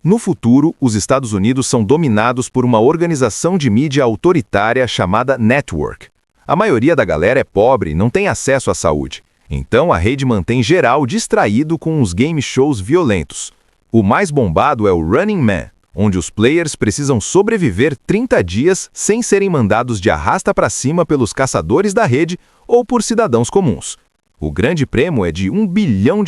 No futuro, os Estados Unidos são dominados por uma organização de mídia autoritária chamada Network. A maioria da galera é pobre e não tem acesso à saúde. Então a rede mantém geral distraído com os game shows violentos. O mais bombado é o Running Man, onde os players precisam sobreviver 30 dias sem serem mandados de arrasta para cima pelos caçadores da rede ou por cidadãos comuns. O grande prêmio é de US$ 1 bilhão,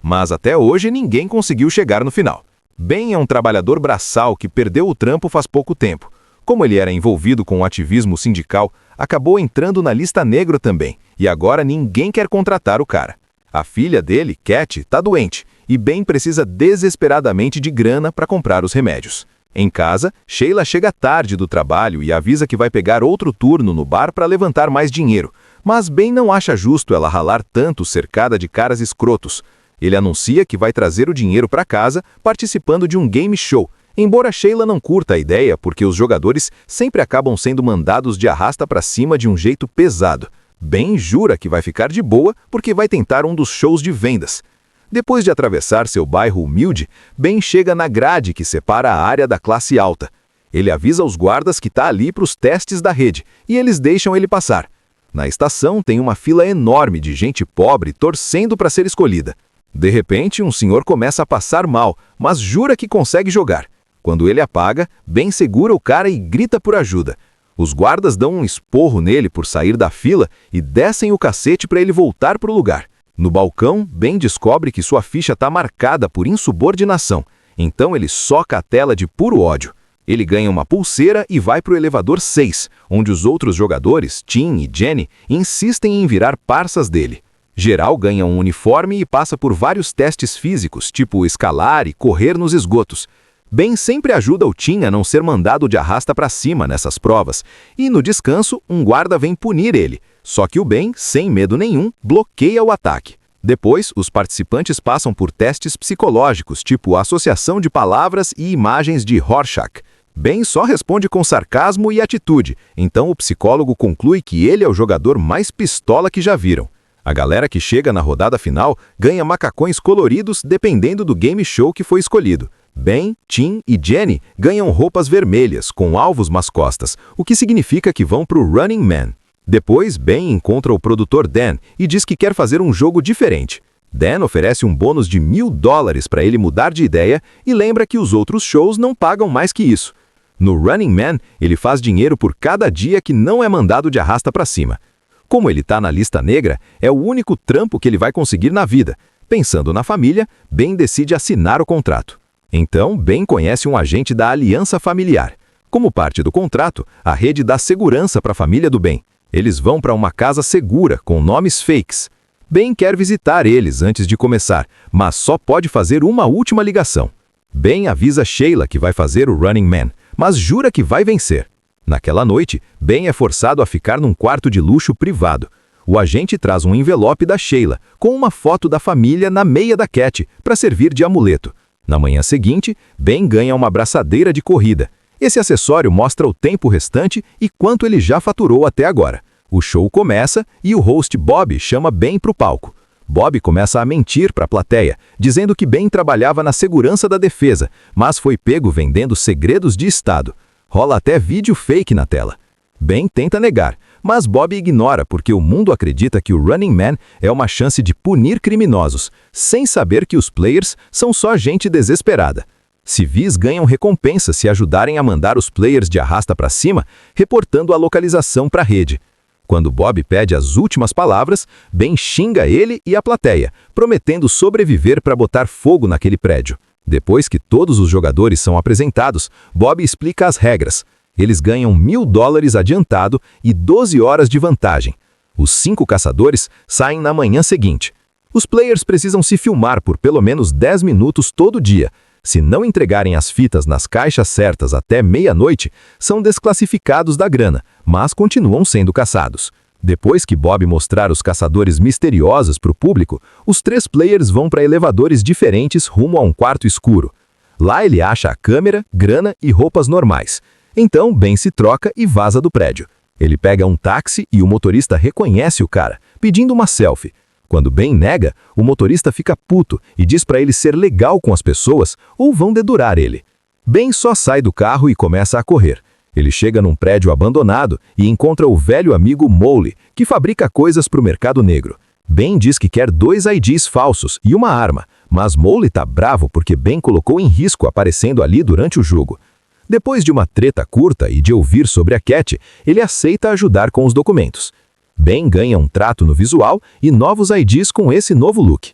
mas até hoje ninguém conseguiu chegar no final. Ben é um trabalhador braçal que perdeu o trampo faz pouco tempo. Como ele era envolvido com o ativismo sindical, acabou entrando na lista negra também, e agora ninguém quer contratar o cara. A filha dele, Cat, está doente, e Ben precisa desesperadamente de grana para comprar os remédios. Em casa, Sheila chega tarde do trabalho e avisa que vai pegar outro turno no bar para levantar mais dinheiro, mas Ben não acha justo ela ralar tanto cercada de caras escrotos. Ele anuncia que vai trazer o dinheiro para casa participando de um game show, embora Sheila não curta a ideia porque os jogadores sempre acabam sendo mandados de arrasta para cima de um jeito pesado. Ben jura que vai ficar de boa porque vai tentar um dos shows de vendas. Depois de atravessar seu bairro humilde, Ben chega na grade que separa a área da classe alta. Ele avisa os guardas que está ali para os testes da rede e eles deixam ele passar. Na estação tem uma fila enorme de gente pobre torcendo para ser escolhida. De repente, um senhor começa a passar mal, mas jura que consegue jogar. Quando ele apaga, Ben segura o cara e grita por ajuda. Os guardas dão um esporro nele por sair da fila e descem o cacete para ele voltar para o lugar. No balcão, Ben descobre que sua ficha está marcada por insubordinação, então ele soca a tela de puro ódio. Ele ganha uma pulseira e vai para o elevador 6, onde os outros jogadores, Tim e Jenny, insistem em virar parças dele. Geral ganha um uniforme e passa por vários testes físicos, tipo escalar e correr nos esgotos. Ben sempre ajuda o Tim a não ser mandado de arrasta para cima nessas provas, e no descanso, um guarda vem punir ele. Só que o Ben, sem medo nenhum, bloqueia o ataque. Depois, os participantes passam por testes psicológicos, tipo associação de palavras e imagens de Rorschach. Ben só responde com sarcasmo e atitude, então o psicólogo conclui que ele é o jogador mais pistola que já viram. A galera que chega na rodada final ganha macacões coloridos dependendo do game show que foi escolhido. Ben, Tim e Jenny ganham roupas vermelhas com alvos nas costas, o que significa que vão para o Running Man. Depois, Ben encontra o produtor Dan e diz que quer fazer um jogo diferente. Dan oferece um bônus de US$ 1.000 para ele mudar de ideia e lembra que os outros shows não pagam mais que isso. No Running Man, ele faz dinheiro por cada dia que não é mandado de arrasta para cima. Como ele está na lista negra, é o único trampo que ele vai conseguir na vida. Pensando na família, Ben decide assinar o contrato. Então, Ben conhece um agente da Aliança Familiar. Como parte do contrato, a rede dá segurança para a família do Ben. Eles vão para uma casa segura, com nomes fakes. Ben quer visitar eles antes de começar, mas só pode fazer uma última ligação. Ben avisa Sheila que vai fazer o Running Man, mas jura que vai vencer. Naquela noite, Ben é forçado a ficar num quarto de luxo privado. O agente traz um envelope da Sheila, com uma foto da família na meia da Cat, para servir de amuleto. Na manhã seguinte, Ben ganha uma braçadeira de corrida. Esse acessório mostra o tempo restante e quanto ele já faturou até agora. O show começa e o host Bob chama Ben para o palco. Bob começa a mentir para a plateia, dizendo que Ben trabalhava na segurança da defesa, mas foi pego vendendo segredos de Estado. Rola até vídeo fake na tela. Ben tenta negar, mas Bob ignora porque o mundo acredita que o Running Man é uma chance de punir criminosos, sem saber que os players são só gente desesperada. Civis ganham recompensa se ajudarem a mandar os players de arrasta para cima, reportando a localização para a rede. Quando Bob pede as últimas palavras, Ben xinga ele e a plateia, prometendo sobreviver para botar fogo naquele prédio. Depois que todos os jogadores são apresentados, Bob explica as regras. Eles ganham US$ 1.000 adiantado e 12 horas de vantagem. Os 5 caçadores saem na manhã seguinte. Os players precisam se filmar por pelo menos 10 minutos todo dia. Se não entregarem as fitas nas caixas certas até meia-noite, são desclassificados da grana, mas continuam sendo caçados. Depois que Bob mostrar os caçadores misteriosos para o público, os 3 players vão para elevadores diferentes rumo a um quarto escuro. Lá ele acha a câmera, grana e roupas normais. Então Ben se troca e vaza do prédio. Ele pega um táxi e o motorista reconhece o cara, pedindo uma selfie. Quando Ben nega, o motorista fica puto e diz para ele ser legal com as pessoas ou vão dedurar ele. Ben só sai do carro e começa a correr. Ele chega num prédio abandonado e encontra o velho amigo Mowgli, que fabrica coisas para o mercado negro. Ben diz que quer 2 IDs falsos e uma arma, mas Mowgli tá bravo porque Ben colocou em risco aparecendo ali durante o jogo. Depois de uma treta curta e de ouvir sobre a Cat, ele aceita ajudar com os documentos. Ben ganha um trato no visual e novos IDs com esse novo look.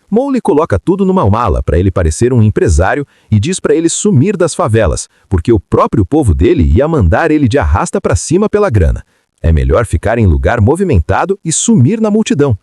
Mowgli coloca tudo numa mala para ele parecer um empresário e diz para ele sumir das favelas, porque o próprio povo dele ia mandar ele de arrasta para cima pela grana. É melhor ficar em lugar movimentado e sumir na multidão.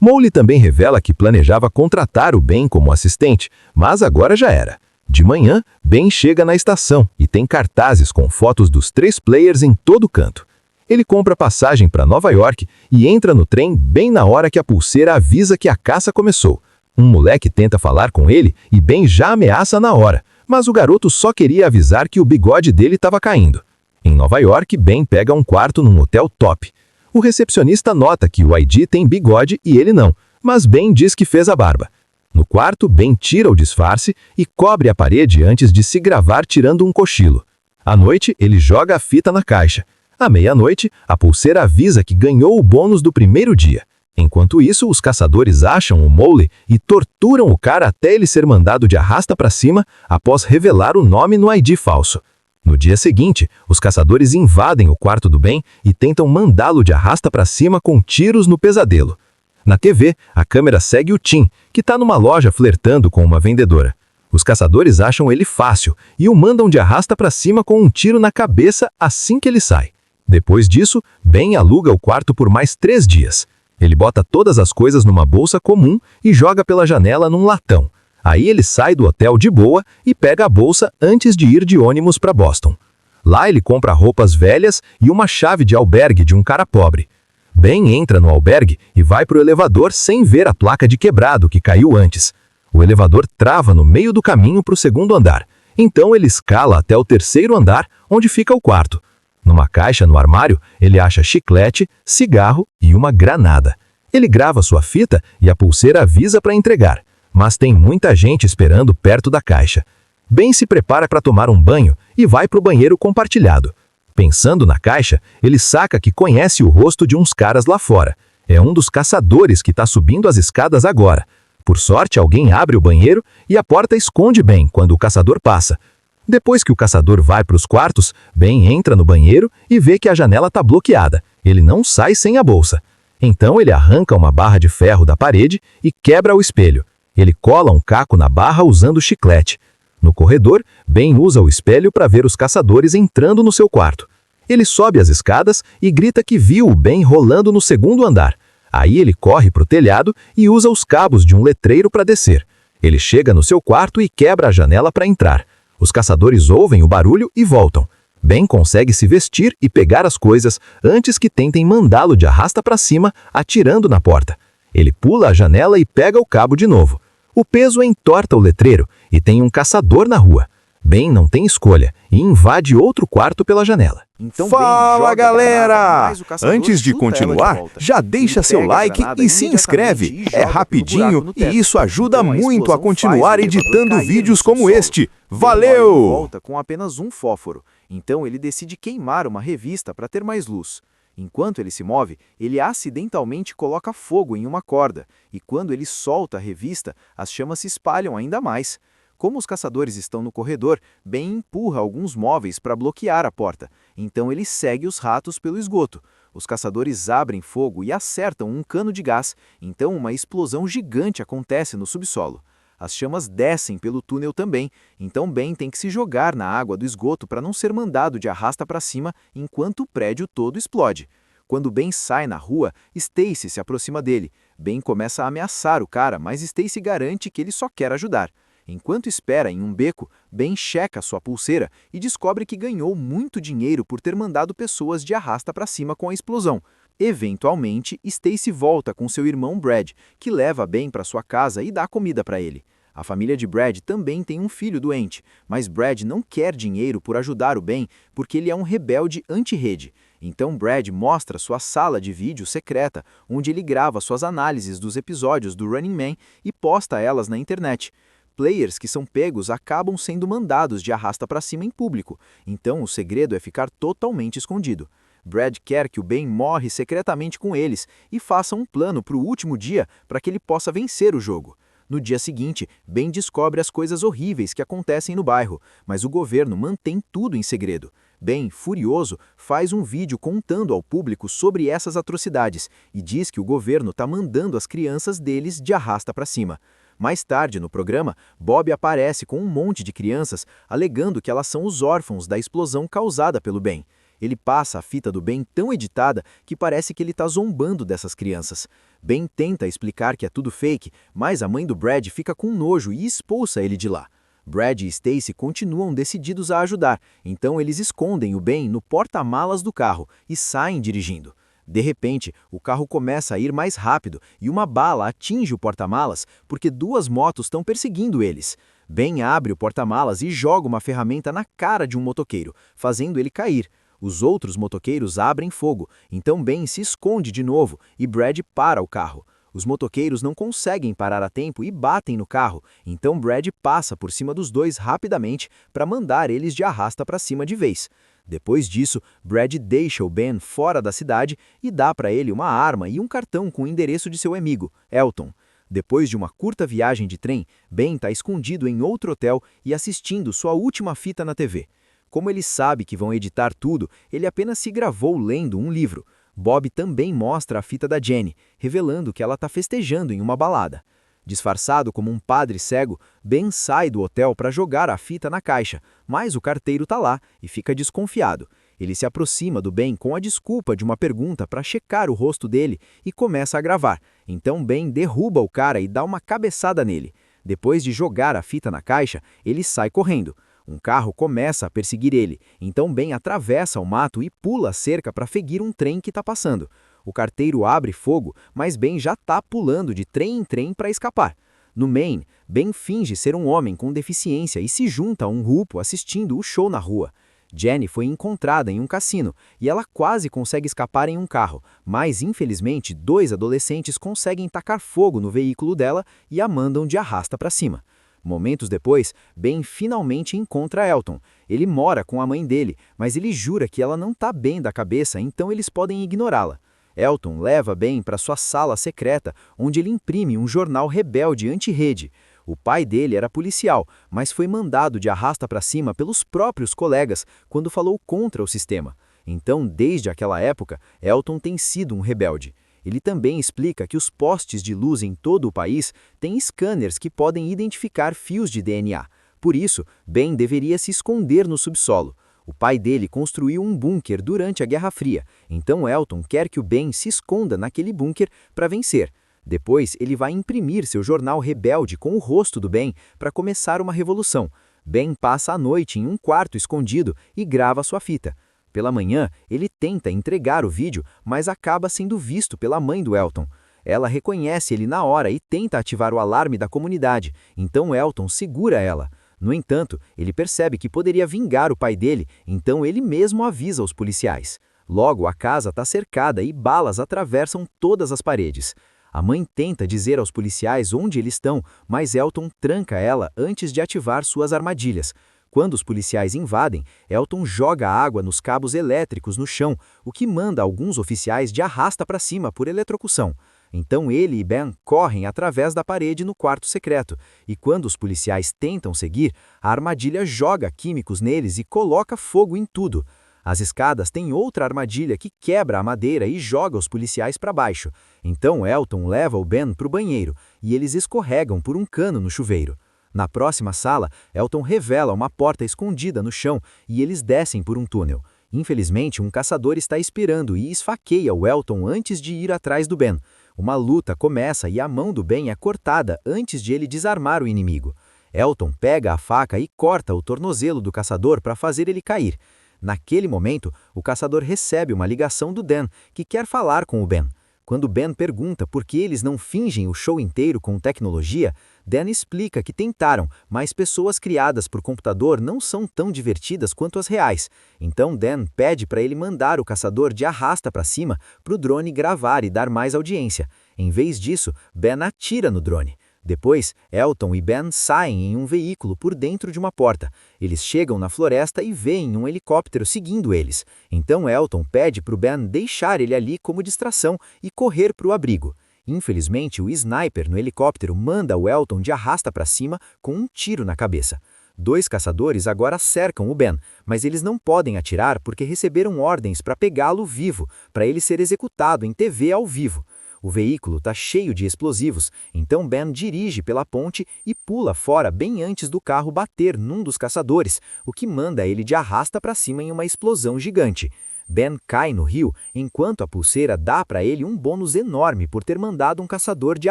Mowgli também revela que planejava contratar o Ben como assistente, mas agora já era. De manhã, Ben chega na estação e tem cartazes com fotos dos 3 players em todo canto. Ele compra passagem para Nova York e entra no trem bem na hora que a pulseira avisa que a caça começou. Um moleque tenta falar com ele e Ben já ameaça na hora, mas o garoto só queria avisar que o bigode dele estava caindo. Em Nova York, Ben pega um quarto num hotel top. O recepcionista nota que o ID tem bigode e ele não, mas Ben diz que fez a barba. No quarto, Ben tira o disfarce e cobre a parede antes de se gravar tirando um cochilo. À noite, ele joga a fita na caixa. À meia-noite, a pulseira avisa que ganhou o bônus do primeiro dia. Enquanto isso, os caçadores acham o Mowgli e torturam o cara até ele ser mandado de arrasta para cima após revelar o nome no ID falso. No dia seguinte, os caçadores invadem o quarto do Ben e tentam mandá-lo de arrasta para cima com tiros no pesadelo. Na TV, a câmera segue o Tim, que está numa loja flertando com uma vendedora. Os caçadores acham ele fácil e o mandam de arrasta para cima com um tiro na cabeça assim que ele sai. Depois disso, Ben aluga o quarto por mais 3 dias. Ele bota todas as coisas numa bolsa comum e joga pela janela num latão. Aí ele sai do hotel de boa e pega a bolsa antes de ir de ônibus para Boston. Lá ele compra roupas velhas e uma chave de albergue de um cara pobre. Ben entra no albergue e vai para o elevador sem ver a placa de quebrado que caiu antes. O elevador trava no meio do caminho para o 2º andar. Então ele escala até o 3º andar, onde fica o quarto. Numa caixa no armário, ele acha chiclete, cigarro e uma granada. Ele grava sua fita e a pulseira avisa para entregar, mas tem muita gente esperando perto da caixa. Ben se prepara para tomar um banho e vai para o banheiro compartilhado. Pensando na caixa, ele saca que conhece o rosto de uns caras lá fora. É um dos caçadores que está subindo as escadas agora. Por sorte, alguém abre o banheiro e a porta esconde Ben quando o caçador passa. Depois que o caçador vai para os quartos, Ben entra no banheiro e vê que a janela está bloqueada. Ele não sai sem a bolsa. Então ele arranca uma barra de ferro da parede e quebra o espelho. Ele cola um caco na barra usando chiclete. No corredor, Ben usa o espelho para ver os caçadores entrando no seu quarto. Ele sobe as escadas e grita que viu o Ben rolando no 2º andar. Aí ele corre para o telhado e usa os cabos de um letreiro para descer. Ele chega no seu quarto e quebra a janela para entrar. Os caçadores ouvem o barulho e voltam. Ben consegue se vestir e pegar as coisas antes que tentem mandá-lo de arrasta para cima, atirando na porta. Ele pula a janela e pega o cabo de novo. O peso entorta o letreiro e tem um caçador na rua. Ben não tem escolha e invade outro quarto pela janela. Então, Fala, galera! Antes de chuta ela continuar, volta. já deixa Ele seu pega a like granada e se inscreve. imediatamente e É joga pelo rapidinho buraco no e teto. isso ajuda Então, a muito a explosão continuar faz o elevador editando cair vídeos no como subsolo. este. Ben olha em Valeu! volta com apenas um fósforo. Então ele decide queimar uma revista para ter mais luz. Enquanto ele se move, ele acidentalmente coloca fogo em uma corda, e quando ele solta a revista, as chamas se espalham ainda mais. Como os caçadores estão no corredor, Ben empurra alguns móveis para bloquear a porta. Então ele segue os ratos pelo esgoto. Os caçadores abrem fogo e acertam um cano de gás, então uma explosão gigante acontece no subsolo. As chamas descem pelo túnel também, então Ben tem que se jogar na água do esgoto para não ser mandado de arrasta para cima enquanto o prédio todo explode. Quando Ben sai na rua, Stacy se aproxima dele. Ben começa a ameaçar o cara, mas Stacy garante que ele só quer ajudar. Enquanto espera em um beco, Ben checa sua pulseira e descobre que ganhou muito dinheiro por ter mandado pessoas de arrasta para cima com a explosão. Eventualmente, Stacy volta com seu irmão Brad, que leva Ben para sua casa e dá comida para ele. A família de Brad também tem um filho doente, mas Brad não quer dinheiro por ajudar o Ben porque ele é um rebelde anti-rede. Então Brad mostra sua sala de vídeo secreta, onde ele grava suas análises dos episódios do Running Man e posta elas na internet. Players que são pegos acabam sendo mandados de arrasta para cima em público, então o segredo é ficar totalmente escondido. Brad quer que o Ben morre secretamente com eles e faça um plano para o último dia para que ele possa vencer o jogo. No dia seguinte, Ben descobre as coisas horríveis que acontecem no bairro, mas o governo mantém tudo em segredo. Ben, furioso, faz um vídeo contando ao público sobre essas atrocidades e diz que o governo está mandando as crianças deles de arrasta para cima. Mais tarde, no programa, Bob aparece com um monte de crianças, alegando que elas são os órfãos da explosão causada pelo Ben. Ele passa a fita do Ben tão editada que parece que ele está zombando dessas crianças. Ben tenta explicar que é tudo fake, mas a mãe do Brad fica com nojo e expulsa ele de lá. Brad e Stacy continuam decididos a ajudar, então eles escondem o Ben no porta-malas do carro e saem dirigindo. De repente, o carro começa a ir mais rápido e uma bala atinge o porta-malas porque duas motos estão perseguindo eles. Ben abre o porta-malas e joga uma ferramenta na cara de um motoqueiro, fazendo ele cair. Os outros motoqueiros abrem fogo, então Ben se esconde de novo e Brad para o carro. Os motoqueiros não conseguem parar a tempo e batem no carro, então Brad passa por cima dos dois rapidamente para mandar eles de arrasta para cima de vez. Depois disso, Brad deixa o Ben fora da cidade e dá para ele uma arma e um cartão com o endereço de seu amigo, Elton. Depois de uma curta viagem de trem, Ben está escondido em outro hotel e assistindo sua última fita na TV. Como ele sabe que vão editar tudo, ele apenas se gravou lendo um livro. Bob também mostra a fita da Jenny, revelando que ela está festejando em uma balada. Disfarçado como um padre cego, Ben sai do hotel para jogar a fita na caixa, mas o carteiro está lá e fica desconfiado. Ele se aproxima do Ben com a desculpa de uma pergunta para checar o rosto dele e começa a gravar. Então Ben derruba o cara e dá uma cabeçada nele. Depois de jogar a fita na caixa, ele sai correndo. Um carro começa a perseguir ele, então Ben atravessa o mato e pula a cerca para ferir um trem que está passando. O carteiro abre fogo, mas Ben já está pulando de trem em trem para escapar. No Maine, Ben finge ser um homem com deficiência e se junta a um grupo assistindo o show na rua. Jenny foi encontrada em um cassino e ela quase consegue escapar em um carro, mas infelizmente 2 adolescentes conseguem tacar fogo no veículo dela e a mandam de arrasta para cima. Momentos depois, Ben finalmente encontra Elton. Ele mora com a mãe dele, mas ele jura que ela não está bem da cabeça, então eles podem ignorá-la. Elton leva Ben para sua sala secreta, onde ele imprime um jornal rebelde anti-rede. O pai dele era policial, mas foi mandado de arrasta para cima pelos próprios colegas quando falou contra o sistema. Então, desde aquela época, Elton tem sido um rebelde. Ele também explica que os postes de luz em todo o país têm scanners que podem identificar fios de DNA. Por isso, Ben deveria se esconder no subsolo. O pai dele construiu um bunker durante a Guerra Fria, então Elton quer que o Ben se esconda naquele bunker para vencer. Depois, ele vai imprimir seu jornal rebelde com o rosto do Ben para começar uma revolução. Ben passa a noite em um quarto escondido e grava sua fita. Pela manhã, ele tenta entregar o vídeo, mas acaba sendo visto pela mãe do Elton. Ela reconhece ele na hora e tenta ativar o alarme da comunidade, então Elton segura ela. No entanto, ele percebe que poderia vingar o pai dele, então ele mesmo avisa os policiais. Logo, a casa está cercada e balas atravessam todas as paredes. A mãe tenta dizer aos policiais onde eles estão, mas Elton tranca ela antes de ativar suas armadilhas. Quando os policiais invadem, Elton joga água nos cabos elétricos no chão, o que manda alguns oficiais de arrasta para cima por eletrocução. Então ele e Ben correm através da parede no quarto secreto, e quando os policiais tentam seguir, a armadilha joga químicos neles e coloca fogo em tudo. As escadas têm outra armadilha que quebra a madeira e joga os policiais para baixo. Então Elton leva o Ben para o banheiro, e eles escorregam por um cano no chuveiro. Na próxima sala, Elton revela uma porta escondida no chão e eles descem por um túnel. Infelizmente, um caçador está esperando e esfaqueia o Elton antes de ir atrás do Ben. Uma luta começa e a mão do Ben é cortada antes de ele desarmar o inimigo. Elton pega a faca e corta o tornozelo do caçador para fazer ele cair. Naquele momento, o caçador recebe uma ligação do Dan, que quer falar com o Ben. Quando Ben pergunta por que eles não fingem o show inteiro com tecnologia, Dan explica que tentaram, mas pessoas criadas por computador não são tão divertidas quanto as reais. Então Dan pede para ele mandar o caçador de arrasta para cima para o drone gravar e dar mais audiência. Em vez disso, Ben atira no drone. Depois, Elton e Ben saem em um veículo por dentro de uma porta. Eles chegam na floresta e veem um helicóptero seguindo eles. Então Elton pede para o Ben deixar ele ali como distração e correr para o abrigo. Infelizmente, o sniper no helicóptero manda o Elton de arrasta para cima com um tiro na cabeça. 2 caçadores agora cercam o Ben, mas eles não podem atirar porque receberam ordens para pegá-lo vivo, para ele ser executado em TV ao vivo. O veículo está cheio de explosivos, então Ben dirige pela ponte e pula fora bem antes do carro bater num dos caçadores, o que manda ele de arrasta para cima em uma explosão gigante. Ben cai no rio, enquanto a pulseira dá para ele um bônus enorme por ter mandado um caçador de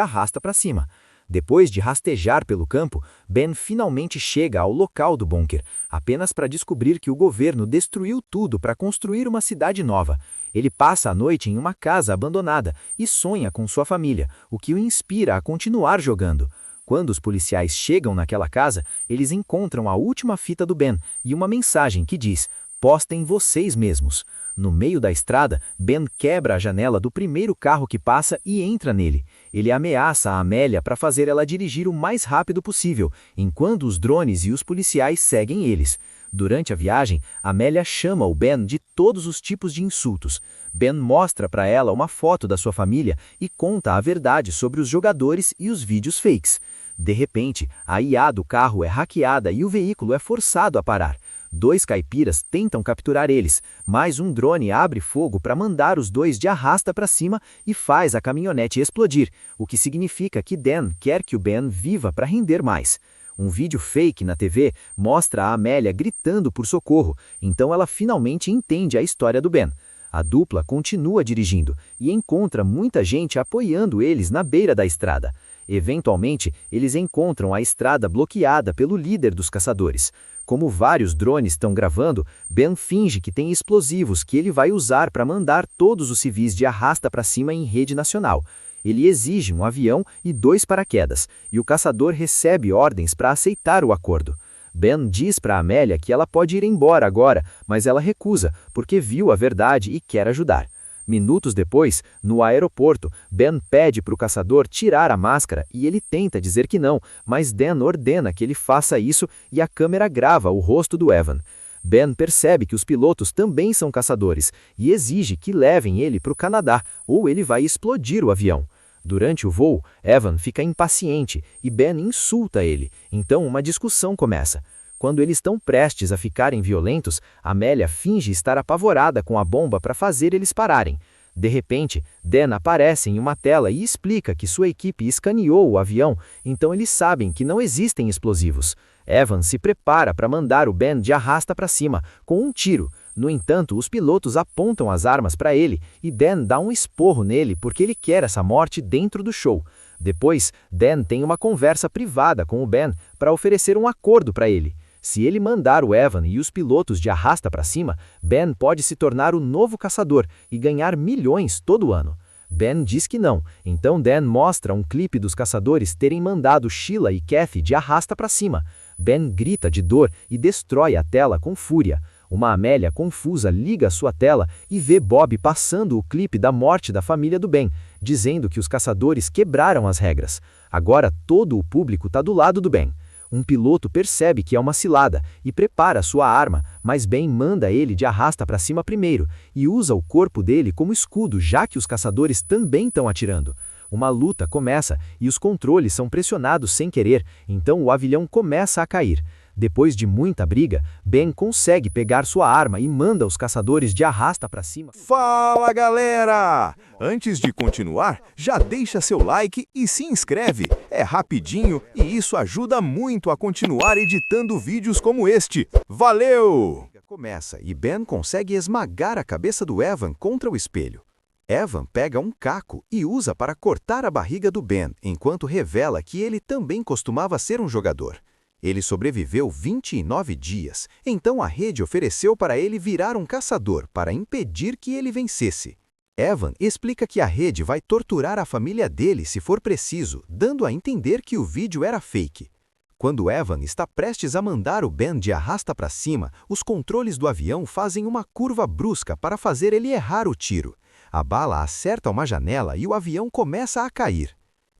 arrasta para cima. Depois de rastejar pelo campo, Ben finalmente chega ao local do bunker, apenas para descobrir que o governo destruiu tudo para construir uma cidade nova. Ele passa a noite em uma casa abandonada e sonha com sua família, o que o inspira a continuar jogando. Quando os policiais chegam naquela casa, eles encontram a última fita do Ben e uma mensagem que diz: "Postem vocês mesmos." No meio da estrada, Ben quebra a janela do primeiro carro que passa e entra nele. Ele ameaça a Amélia para fazer ela dirigir o mais rápido possível, enquanto os drones e os policiais seguem eles. Durante a viagem, Amélia chama o Ben de todos os tipos de insultos. Ben mostra para ela uma foto da sua família e conta a verdade sobre os jogadores e os vídeos fakes. De repente, a IA do carro é hackeada e o veículo é forçado a parar. 2 caipiras tentam capturar eles, mas um drone abre fogo para mandar os 2 de arrasta para cima e faz a caminhonete explodir, o que significa que Dan quer que o Ben viva para render mais. Um vídeo fake na TV mostra a Amélia gritando por socorro, então ela finalmente entende a história do Ben. A dupla continua dirigindo e encontra muita gente apoiando eles na beira da estrada. Eventualmente, eles encontram a estrada bloqueada pelo líder dos caçadores. Como vários drones estão gravando, Ben finge que tem explosivos que ele vai usar para mandar todos os civis de arrasta para cima em rede nacional. Ele exige um avião e 2 paraquedas, e o caçador recebe ordens para aceitar o acordo. Ben diz para Amélia que ela pode ir embora agora, mas ela recusa, porque viu a verdade e quer ajudar. Minutos depois, no aeroporto, Ben pede para o caçador tirar a máscara e ele tenta dizer que não, mas Dan ordena que ele faça isso e a câmera grava o rosto do Evan. Ben percebe que os pilotos também são caçadores e exige que levem ele para o Canadá ou ele vai explodir o avião. Durante o voo, Evan fica impaciente e Ben insulta ele, então uma discussão começa. Quando eles estão prestes a ficarem violentos, Amélia finge estar apavorada com a bomba para fazer eles pararem. De repente, Dan aparece em uma tela e explica que sua equipe escaneou o avião, então eles sabem que não existem explosivos. Evan se prepara para mandar o Ben de arrasta para cima, com um tiro. No entanto, os pilotos apontam as armas para ele e Dan dá um esporro nele porque ele quer essa morte dentro do show. Depois, Dan tem uma conversa privada com o Ben para oferecer um acordo para ele. Se ele mandar o Evan e os pilotos de arrasta para cima, Ben pode se tornar o novo caçador e ganhar milhões todo ano. Ben diz que não, então Dan mostra um clipe dos caçadores terem mandado Sheila e Kathy de arrasta para cima. Ben grita de dor e destrói a tela com fúria. Uma Amélia confusa liga sua tela e vê Bob passando o clipe da morte da família do Ben, dizendo que os caçadores quebraram as regras. Agora todo o público está do lado do Ben. Um piloto percebe que é uma cilada e prepara sua arma, mas Ben manda ele de arrasta para cima primeiro e usa o corpo dele como escudo, já que os caçadores também estão atirando. Uma luta começa e os controles são pressionados sem querer, então o avião começa a cair. Depois de muita briga, Ben consegue pegar sua arma e manda os caçadores de arrasta para cima. Fala, galera! Antes de continuar, já deixa seu like e se inscreve. É rapidinho e isso ajuda muito a continuar editando vídeos como este. Valeu! Começa e Ben consegue esmagar a cabeça do Evan contra o espelho. Evan pega um caco e usa para cortar a barriga do Ben, enquanto revela que ele também costumava ser um jogador. Ele sobreviveu 29 dias, então a rede ofereceu para ele virar um caçador para impedir que ele vencesse. Evan explica que a rede vai torturar a família dele se for preciso, dando a entender que o vídeo era fake. Quando Evan está prestes a mandar o Ben de arrasta para cima, os controles do avião fazem uma curva brusca para fazer ele errar o tiro. A bala acerta uma janela e o avião começa a cair.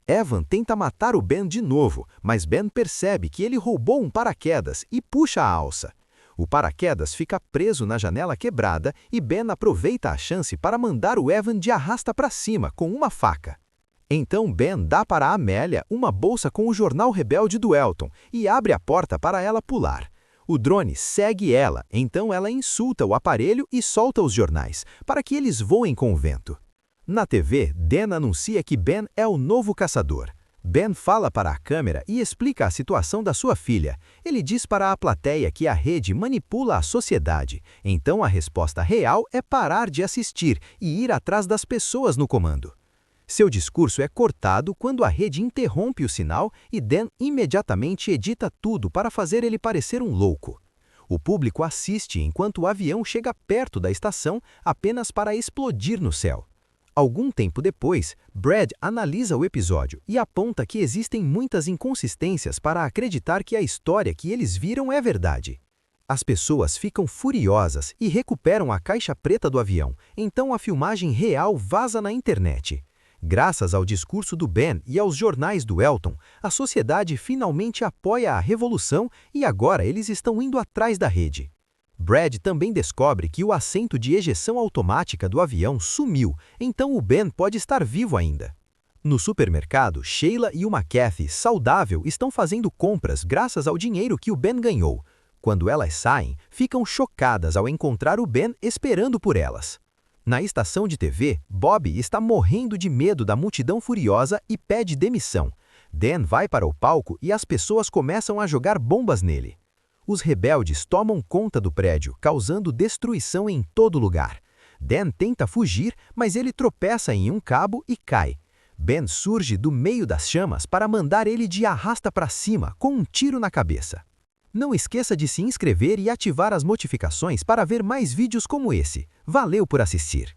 Evan tenta matar o Ben de novo, mas Ben percebe que ele roubou um paraquedas e puxa a alça. O paraquedas fica preso na janela quebrada e Ben aproveita a chance para mandar o Evan de arrasta para cima com uma faca. Então Ben dá para Amélia uma bolsa com o jornal rebelde do Elton e abre a porta para ela pular. O drone segue ela, então ela insulta o aparelho e solta os jornais, para que eles voem com o vento. Na TV, Dan anuncia que Ben é o novo caçador. Ben fala para a câmera e explica a situação da sua filha. Ele diz para a plateia que a rede manipula a sociedade, então a resposta real é parar de assistir e ir atrás das pessoas no comando. Seu discurso é cortado quando a rede interrompe o sinal e Dan imediatamente edita tudo para fazer ele parecer um louco. O público assiste enquanto o avião chega perto da estação apenas para explodir no céu. Algum tempo depois, Brad analisa o episódio e aponta que existem muitas inconsistências para acreditar que a história que eles viram é verdade. As pessoas ficam furiosas e recuperam a caixa preta do avião, então a filmagem real vaza na internet. Graças ao discurso do Ben e aos jornais do Elton, a sociedade finalmente apoia a revolução e agora eles estão indo atrás da rede. Brad também descobre que o assento de ejeção automática do avião sumiu, então o Ben pode estar vivo ainda. No supermercado, Sheila e uma Kathy saudável estão fazendo compras graças ao dinheiro que o Ben ganhou. Quando elas saem, ficam chocadas ao encontrar o Ben esperando por elas. Na estação de TV, Bob está morrendo de medo da multidão furiosa e pede demissão. Dan vai para o palco e as pessoas começam a jogar bombas nele. Os rebeldes tomam conta do prédio, causando destruição em todo lugar. Dan tenta fugir, mas ele tropeça em um cabo e cai. Ben surge do meio das chamas para mandar ele de arrasta para cima com um tiro na cabeça. Não esqueça de se inscrever e ativar as notificações para ver mais vídeos como esse. Valeu por assistir!